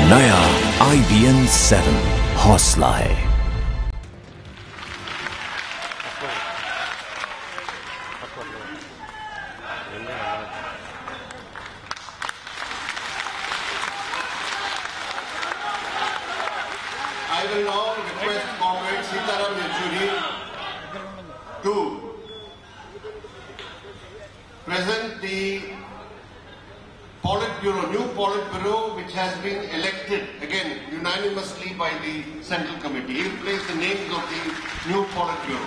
नया IBM 7 हौसला है। I will now request Comrade Sitaram Yechury to present the Politburo, new Politburo, which has been elected again unanimously by the Central Committee. He will place the names of the new Politburo.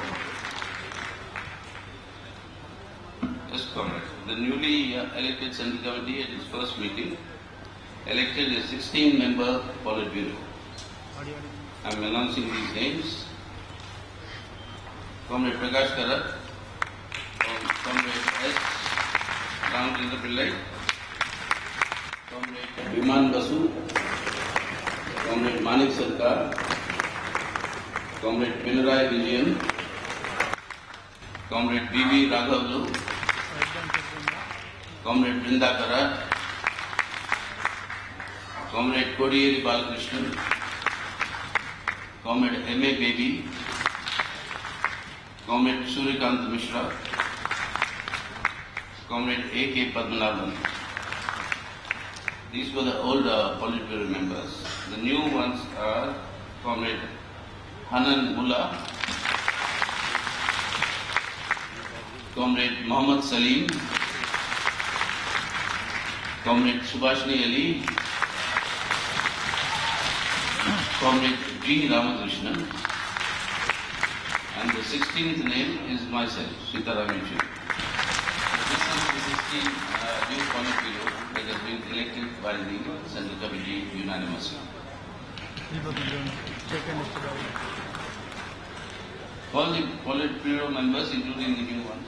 Yes, Comrade. The newly elected Central Committee at its first meeting elected a 16-member Politburo. I am announcing these names. Comrade Prakash Karat, Comrade S. Ramchandra Pillai, Comrade Viman Basu, Comrade Manik Sarkar, Comrade Pinarayi Vijayan, Comrade B.V. Raghavlu, Comrade Brinda Karat, Comrade Kodiyeri Balakrishnan, Comrade M.A. Baby, Comrade Suryakant Mishra, Comrade A.K. Padmanabhan. These were the old Politburo members. The new ones are Comrade Hanan Mullah, Comrade Mohammad Salim, Comrade Subhashni Ali, Comrade G. Ramakrishnan, and the 16th name is myself, Sitaram Yechury. This is the 16th new Politburo that has been elected by the Central Committee unanimously. All the Politburo members, including the new ones.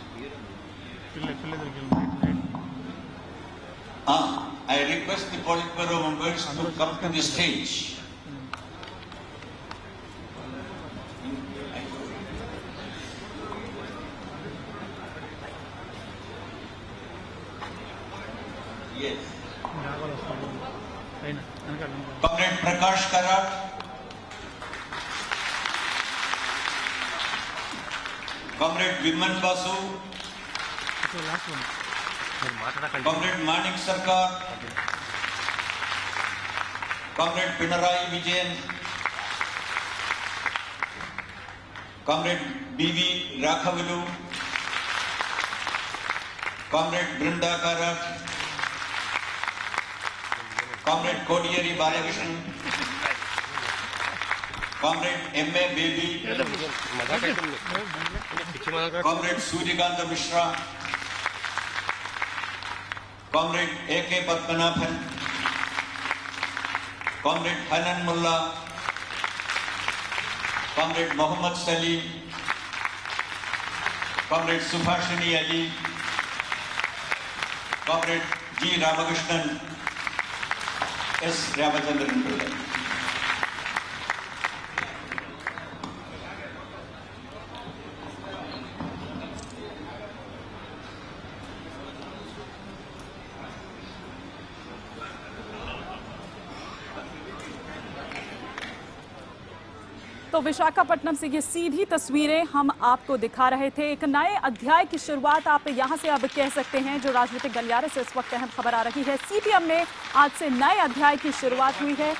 I request the Politburo members to come to the stage. Yes. Comrade Prakash Karat, Comrade Viman Basu, Comrade Manik Sarkar, Comrade Pinarayi Vijayan, Comrade B.V. Raghavlu, Comrade Brinda Karat, Comrade Kodiyeri Balakrishnan, Comrade M.A. Baby, Comrade Suryakant Mishra, Comrade A.K. Padmanabhan, Comrade Hanan Mullah, Comrade Mohammad Salim, Comrade Subhashini Ali, Comrade G. Ramakrishnan, S. Ramachandra Pillai. तो विशाखापट्टनम से ये सीधी तस्वीरें हम आपको दिखा रहे थे। एक नए अध्याय की शुरुआत आप यहां से अब कह सकते हैं, जो राजनीतिक गलियारे से इस वक्त अहम खबर आ रही है। सीपीएम में आज से नए अध्याय की शुरुआत हुई है।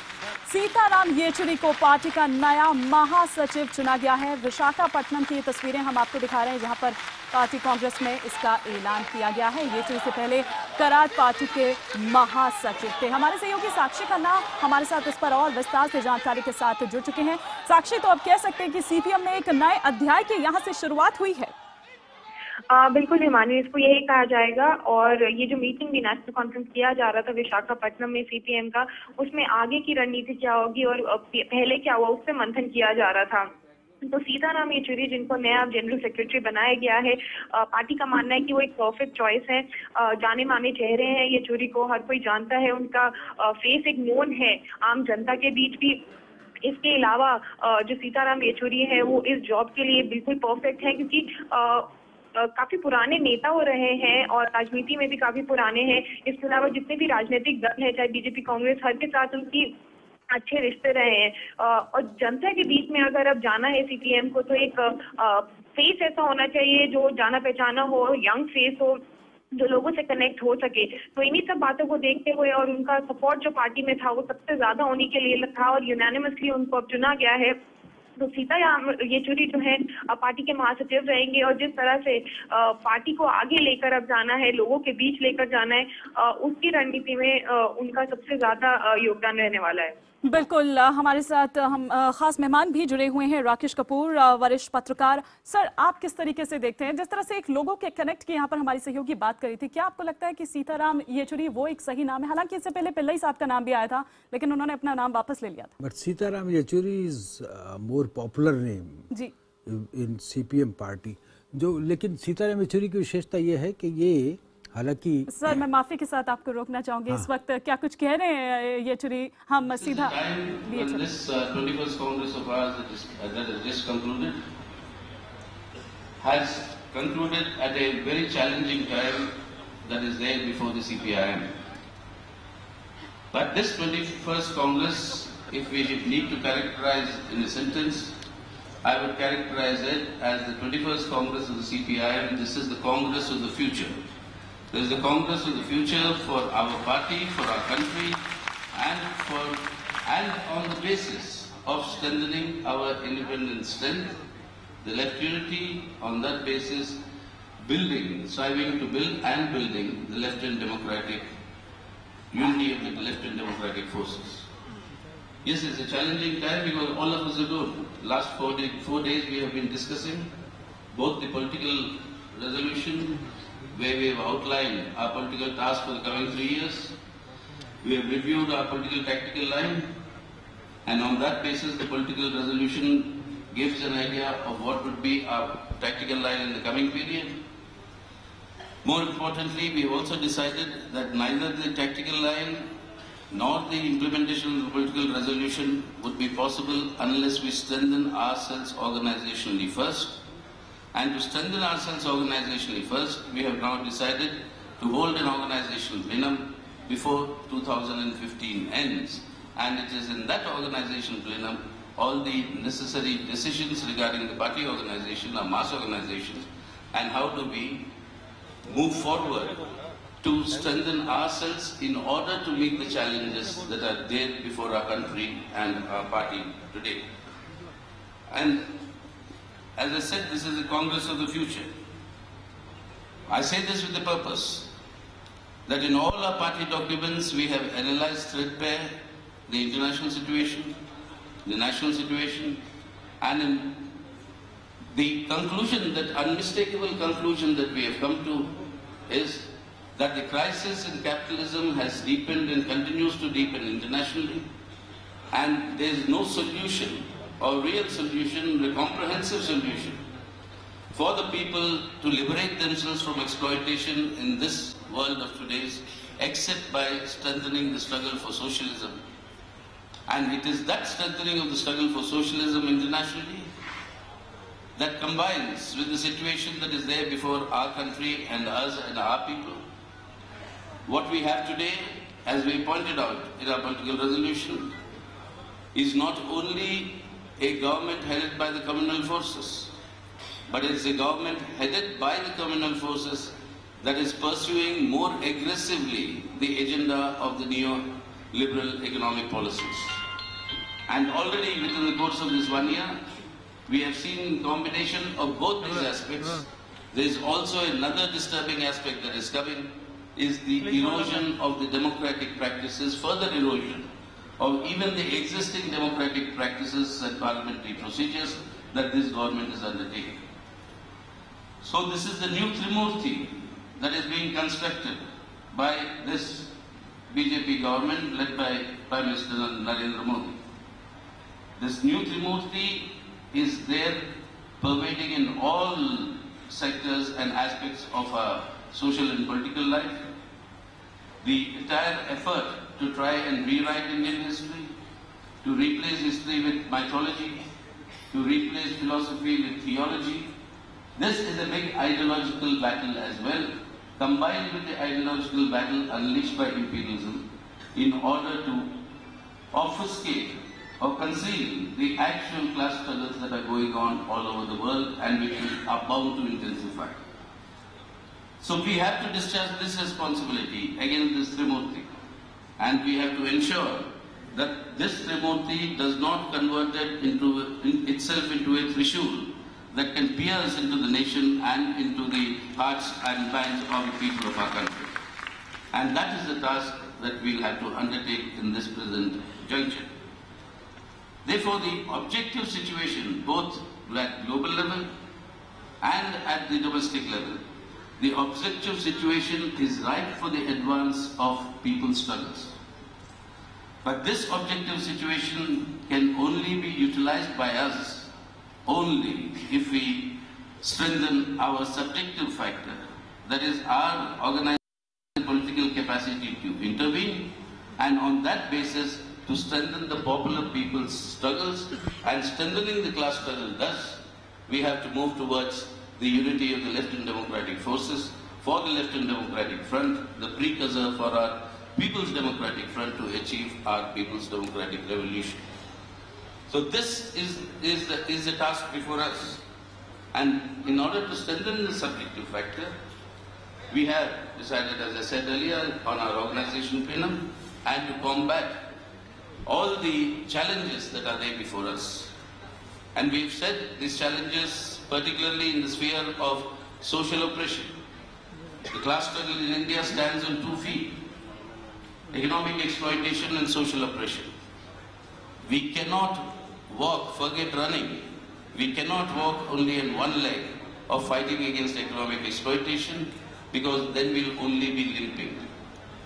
सीताराम येचुरी को पार्टी का नया महासचिव चुना गया है। विशाखापट्टनम की ये तस्वीरें हम आपको दिखा रहे हैं, जहां पर पार्टी कांग्रेस में इसका ऐलान किया गया है। येचुरी से पहले करात पार्टी के महासचिव थे। हमारे सहयोगी साक्षी खन्ना हमारे साथ इस पर और विस्तार से जानकारी के साथ जुड़ चुके हैं। साक्षी, तो अब कह सकते हैं कि सीपीएम में एक नए अध्याय की यहां से शुरुआत हुई है। बिल्कुल हिमानी, इसको यही कहा जाएगा। और ये जो मीटिंग भी नेशनल कॉन्फ्रेंस किया जा रहा था विशाखापट्टनम में सीपीएम का, उसमें आगे की रणनीति क्या होगी और पहले क्या हुआ, उस पर मंथन किया जा रहा था। तो सीताराम येचुरी, जिनको नया जनरल सेक्रेटरी बनाया गया है, पार्टी का मानना है कि वो एक परफेक्ट चॉइस है। जाने माने चेहरे हैं येचुरी को, हर कोई जानता है, उनका फेस एक नोन है आम जनता के बीच भी। इसके अलावा जो सीताराम येचुरी है वो इस जॉब के लिए बिल्कुल परफेक्ट है, क्योंकि काफी पुराने नेता हो रहे हैं और राजनीति में भी काफी पुराने हैं। इसके अलावा जितने भी राजनीतिक दल है, चाहे बीजेपी, कांग्रेस, हर के साथ उनकी अच्छे रिश्ते रहे हैं और जनता के बीच में अगर अब जाना है सीपीएम को तो एक फेस ऐसा होना चाहिए जो जाना पहचाना हो, यंग फेस हो, जो लोगों से कनेक्ट हो सके। तो इन्हीं सब बातों को देखते हुए और उनका सपोर्ट जो पार्टी में था वो सबसे ज्यादा होने के लिए था और यूनानिमसली उनको अब चुना गया है। तो सीताराम येचुरी जो है पार्टी के महासचिव रहेंगे और जिस तरह से पार्टी को आगे लेकर अब जाना है, लोगों के बीच लेकर जाना है, उसकी रणनीति में उनका सबसे ज्यादा योगदान रहने वाला है। बिल्कुल, हमारे साथ हम खास मेहमान भी जुड़े हुए हैं, राकेश कपूर, वरिष्ठ पत्रकार। सर, आप किस तरीके से देखते हैं, जिस तरह से एक लोगों के कनेक्ट की यहाँ पर हमारी सहयोगी बात करी थी, क्या आपको लगता है कि सीताराम येचुरी वो एक सही नाम है? हालांकि इससे पहले पिल्लई साहब का नाम भी आया था, लेकिन उन्होंने अपना नाम वापस ले लिया था। But Sitaram Yechury is more popular name जी इन सीपीएम पार्टी। जो लेकिन सीताराम येचुरी की विशेषता ये है कि ये हालांकि सर, मैं माफी के साथ आपको रोकना चाहूंगी। इस वक्त क्या कुछ कह रहे हैं येचुरी? हम सीधा this 21st Congress of ours that has just concluded has concluded at a very challenging time that is there before the CPIM. But this 21st Congress, if we need to characterize in a sentence, I would characterize it as the 21st Congress of the CPIM. This is the Congress of the future. This is the Congress of the future for our party, for our country, and on the basis of strengthening our independent strength, the left unity, on that basis, striving to build and building the left and democratic unity of the left and democratic forces. Yes, it's a challenging time because all of us are good. Last 4 days we have been discussing both the political resolution, where we have outlined our political task for the coming 3 years. We have reviewed our political tactical line, and on that basis the political resolution gives an idea of what would be our tactical line in the coming period. More importantly, we have also decided that neither the tactical line nor the implementation of the political resolution would be possible unless we strengthen ourselves organizationally first. And to strengthen ourselves organizationally first, we have now decided to hold an organizational plenum before 2015 ends. And it is in that organizational plenum all the necessary decisions regarding the party organization, our mass organizations, and how do we move forward to strengthen ourselves in order to meet the challenges that are there before our country and our party today. And as I said, this is the Congress of the future. I say this with the purpose that in all our party documents we have analyzed threadbare the international situation, the national situation, and in the conclusion, that unmistakable conclusion that we have come to is that the crisis in capitalism has deepened and continues to deepen internationally, and there is no solution or real solution, a comprehensive solution for the people to liberate themselves from exploitation in this world of today's, except by strengthening the struggle for socialism. And it is that strengthening of the struggle for socialism internationally that combines with the situation that is there before our country and us and our people. What we have today, as we pointed out in our political resolution, is not only a government headed by the communal forces, but it's a government headed by the communal forces that is pursuing more aggressively the agenda of the neo-liberal economic policies. And already within the course of this 1 year, we have seen combination of both these aspects. There is also another disturbing aspect that is coming, is the erosion of the democratic practices, further erosion of even the existing democratic practices and parliamentary procedures that this government is undertaking. So this is the new Trimurti that is being constructed by this BJP government led by Prime Minister Narendra Modi. This new Trimurti is there pervading in all sectors and aspects of our social and political life. The entire effort to try and rewrite Indian history, to replace history with mythology, to replace philosophy with theology. This is a big ideological battle as well, combined with the ideological battle unleashed by imperialism in order to obfuscate or conceal the actual class struggles that are going on all over the world and which are bound to intensify. So we have to discharge this responsibility against this Trimurti, and we have to ensure that this Trimurti does not convert itself into a Trishul that can pierce into the nation and into the hearts and minds of the people of our country. And that is the task that we'll have to undertake in this present juncture. Therefore, the objective situation, both at global level and at the domestic level, the objective situation is ripe for the advance of people's struggles. But this objective situation can only be utilized by us only if we strengthen our subjective factor, that is our organized political capacity to intervene, and on that basis to strengthen the popular people's struggles, and strengthening the class struggle thus, we have to move towards the unity of the left and democratic forces for the left and democratic front, the precursor for our People's Democratic Front to achieve our People's Democratic Revolution. So this is the task before us. And in order to strengthen the subjective factor, we have decided, as I said earlier, on our organization plenum, and to combat all the challenges that are there before us. And we've said these challenges, particularly in the sphere of social oppression. The class struggle in India stands on 2 feet: economic exploitation and social oppression. We cannot walk, forget running. We cannot walk only on one leg of fighting against economic exploitation, because then we'll only be limping.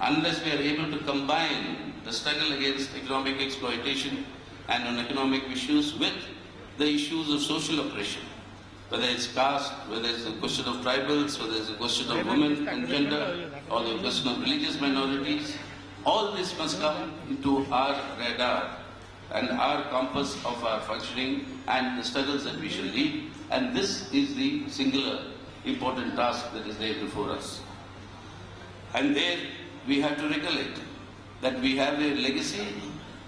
Unless we are able to combine the struggle against economic exploitation and on economic issues with the issues of social oppression, whether it's caste, whether it's a question of tribals, whether it's a question of women and gender, or the question of religious minorities, all this must come into our radar and our compass of our functioning and the struggles that we shall lead. And this is the singular important task that is there before us. And there we have to recollect that we have a legacy,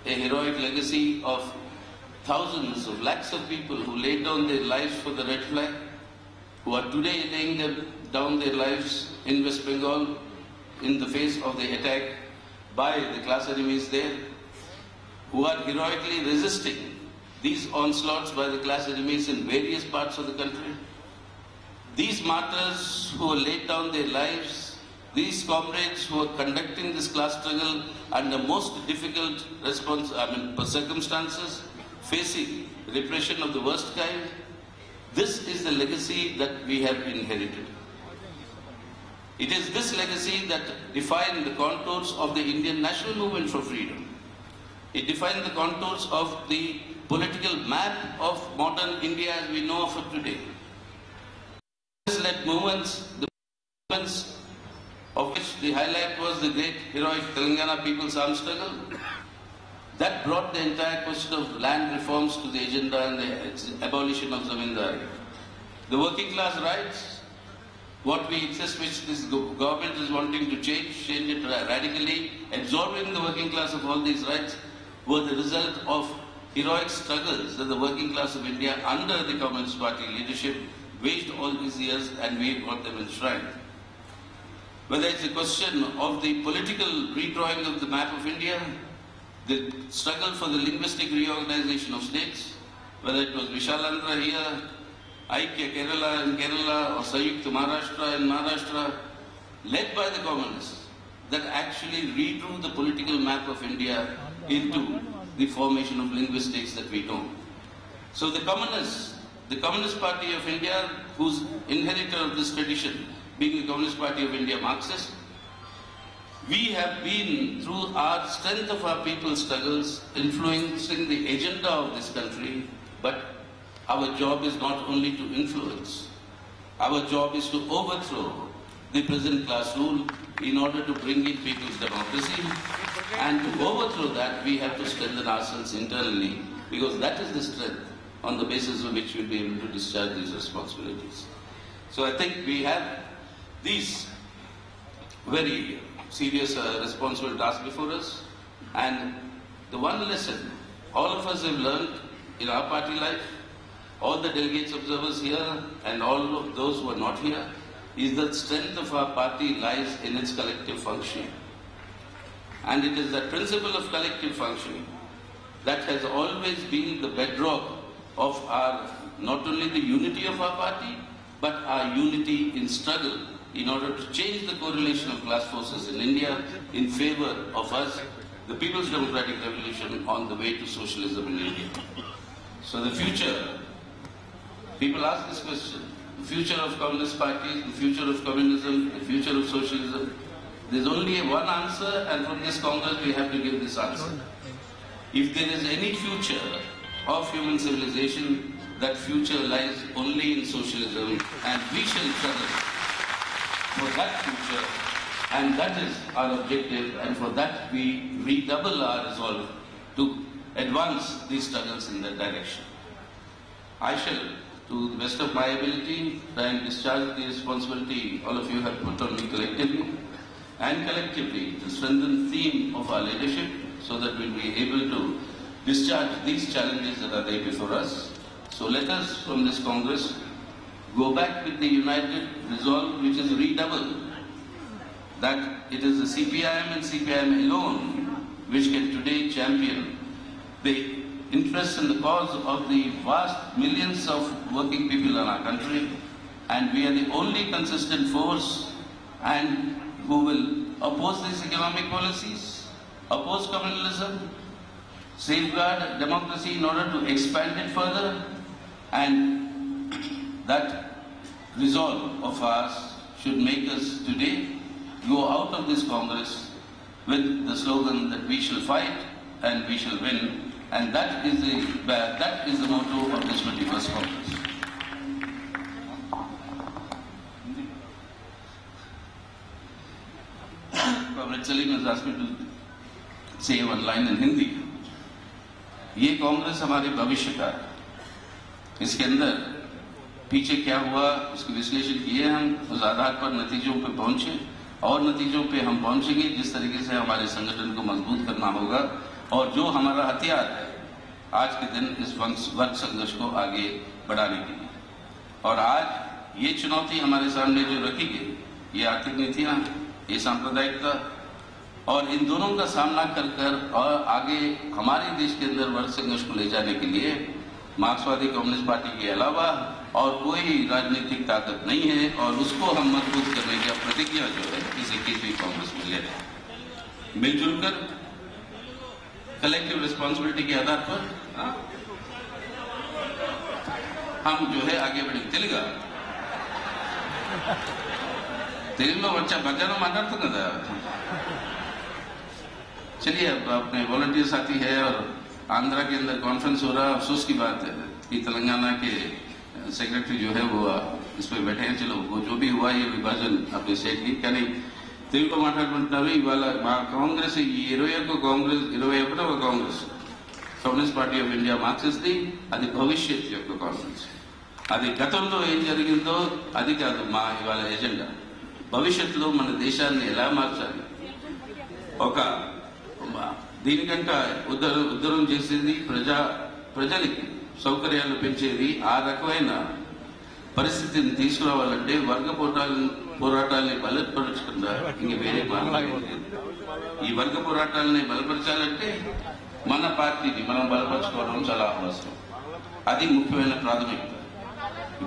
a heroic legacy of thousands of lakhs of people who laid down their lives for the red flag, who are today laying down their lives in West Bengal in the face of the attack by the class enemies there, who are heroically resisting these onslaughts by the class enemies in various parts of the country. These martyrs who have laid down their lives, these comrades who are conducting this class struggle under most difficult circumstances, facing repression of the worst kind, this is the legacy that we have inherited. It is this legacy that defined the contours of the Indian national movement for freedom. It defined the contours of the political map of modern India as we know of it today. Led movements, the movements of which the highlight was the great heroic Telangana People's Armed Struggle, that brought the entire question of land reforms to the agenda and the abolition of zamindari. The working class rights, what we insist, which this government is wanting to change it radically, absorbing the working class of all these rights, were the result of heroic struggles that the working class of India under the Communist Party leadership waged all these years, and we got them enshrined. Whether it's a question of the political redrawing of the map of India, the struggle for the linguistic reorganization of states, whether it was Vishalandra here, Aikya Kerala in Kerala, or Sayukta Maharashtra in Maharashtra, led by the communists, that actually redrew the political map of India into the formation of linguistics that we know. So the Communist Party of India, whose inheritor of this tradition being the Communist Party of India Marxist, we have been, through our strength of our people's struggles, influencing the agenda of this country, but our job is not only to influence. Our job is to overthrow the present class rule in order to bring in people's democracy. And to overthrow that, we have to strengthen ourselves internally, because that is the strength on the basis of which we'll be able to discharge these responsibilities. So I think we have these very serious responsible tasks before us, and the one lesson all of us have learned in our party life, all the delegates observers here and all of those who are not here, is that strength of our party lies in its collective functioning. And it is that principle of collective functioning that has always been the bedrock of our, not only the unity of our party, but our unity in struggle in order to change the correlation of class forces in India in favor of us, the People's Democratic Revolution, on the way to socialism in India. So the future, people ask this question, the future of communist parties, the future of communism, the future of socialism. There's only one answer, and from this Congress we have to give this answer. If there is any future of human civilization, that future lies only in socialism, and we shall struggle for that future, and that is our objective, and for that we redouble our resolve to advance these struggles in that direction. I shall, to the best of my ability, try and discharge the responsibility all of you have put on me collectively and collectively to strengthen the theme of our leadership so that we'll be able to discharge these challenges that are there before us. So let us, from this Congress, go back with the united resolve which is redoubled, that it is the CPIM and CPIM alone which can today champion the interests and the cause of the vast millions of working people in our country, and we are the only consistent force and who will oppose these economic policies, oppose communalism, safeguard democracy in order to expand it further, and that resolve of ours should make us today go out of this Congress with the slogan that we shall fight and we shall win, and that is the motto of this 21st Congress. Comrade Salim has asked me to say one line in Hindi. ये कांग्रेस हमारे भविष्य का है. इसके अंदर पीछे क्या हुआ उसके विश्लेषण किए हम, उस आधार पर नतीजों पे पहुंचे और नतीजों पे हम पहुंचेंगे जिस तरीके से हमारे संगठन को मजबूत करना होगा और जो हमारा हथियार है आज के दिन इस वर्ग संघर्ष को आगे बढ़ाने के लिए. और आज ये चुनौती हमारे सामने जो रखी गई, ये आर्थिक नीतियां, ये सांप्रदायिकता, और इन दोनों का सामना कर और आगे हमारे देश के अंदर वर्ग संघर्ष को ले जाने के लिए मार्क्सवादी कम्युनिस्ट पार्टी के अलावा और कोई राजनीतिक ताकत नहीं है, और उसको हम मजबूत करने की प्रतिज्ञा जो है इस 21वीं कांग्रेस में ले रहे हैं. मिलजुल कर कलेक्टिव रिस्पॉन्सिबिलिटी के आधार पर हम जो है आगे बढ़ेंगे. तेलुगु में बच्चा बजाना माताडुतुन्ना था. चलिए, अब अपने वॉलंटियर साथी है और आंध्रा के अंदर कॉन्फ्रेंस हो रहा है. अफसोस की बात है कि तेलंगाना के सेक्रेटरी जो है वो इस पर बैठे हैं. चलो, वो जो भी हुआ ये विभाजन अपने स्टेट की కానీ తెలుగులో మాట్లాడుకుంటున్నారు. ఇవాళ మా కాంగ్రెస్ ఈ 21వ congress Communist Party of India మార్క్సిస్ట్ది, అది భవిష్యత్ యొక్క కాంగ్రెస్. అది గతంలో ఏం జరిగిందో అది కాదు మా ఇవాళ ఎజెండా. భవిష్యత్తులో మన దేశాన్ని ఎలా మార్చాలి, ఒక దీనికంటే ఉద్ధరణ చేసేది ప్రజలకి సౌకర్యాలు పెంచేది, ఆ రకమైన పరిస్థితిని తీసుకురావాలంటే వర్గ పోరాటాలని బలపరచకుండా ఇంక వేరే మార్గం లేదు. ఈ వర్గ పోరాటాలని బలపరచాలంటే మన పార్టీని మనం బలపరచుకోవడం చాలా అవసరం. అది ముఖ్యమైన ప్రాథమికత.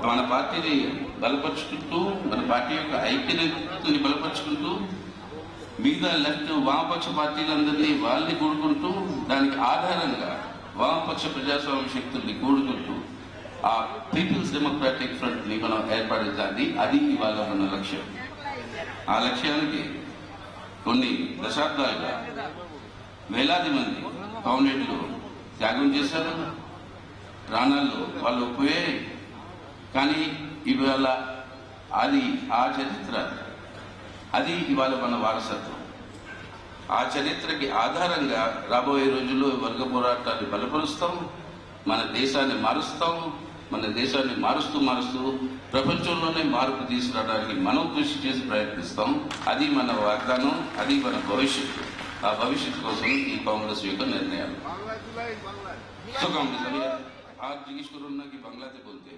మన పార్టీని బలపరుచుకుంటూ, మన పార్టీ యొక్క ఐక్యతని బలపరుచుకుంటూ, మిగతా లెఫ్ట్ వామపక్ష పార్టీలందరినీ వాళ్ళని కూడుకుంటూ, దానికి ఆధారంగా వామపక్ష ప్రజాస్వామ్య శక్తుల్ని కూడుకుంటూ ఆ పీపుల్స్ డెమోక్రాటిక్ ఫ్రంట్ ని మనం ఏర్పడించాలి. అది ఇవాళ మన లక్ష్యం. ఆ లక్ష్యానికి కొన్ని దశాబ్దాలుగా వేలాది మంది కమ్యూనిటీలు త్యాగం చేశారు, ప్రాణాల్లో వాళ్ళు పోయాయి. కానీ ఇవాళ అది ఆ చరిత్ర, అది ఇవాళ మన వారసత్వం. ఆ చరిత్రకి ఆధారంగా రాబోయే రోజుల్లో వర్గ పోరాటాన్ని బలపరుస్తాం, మన దేశాన్ని మారుస్తాం. మన దేశాన్ని మారుస్తూ ప్రపంచంలోనే మార్పు తీసుకురావడానికి మనం కృషి చేసి ప్రయత్నిస్తాం. అది మన వాగ్దానం, అది మన భవిష్యత్తు. ఆ భవిష్యత్తు కోసం ఈ కాంగ్రెస్ యొక్క నిర్ణయాలు. तो कांग्रेस अभी आज जिज्ञेस करो ना कि बांग्ला से बोलते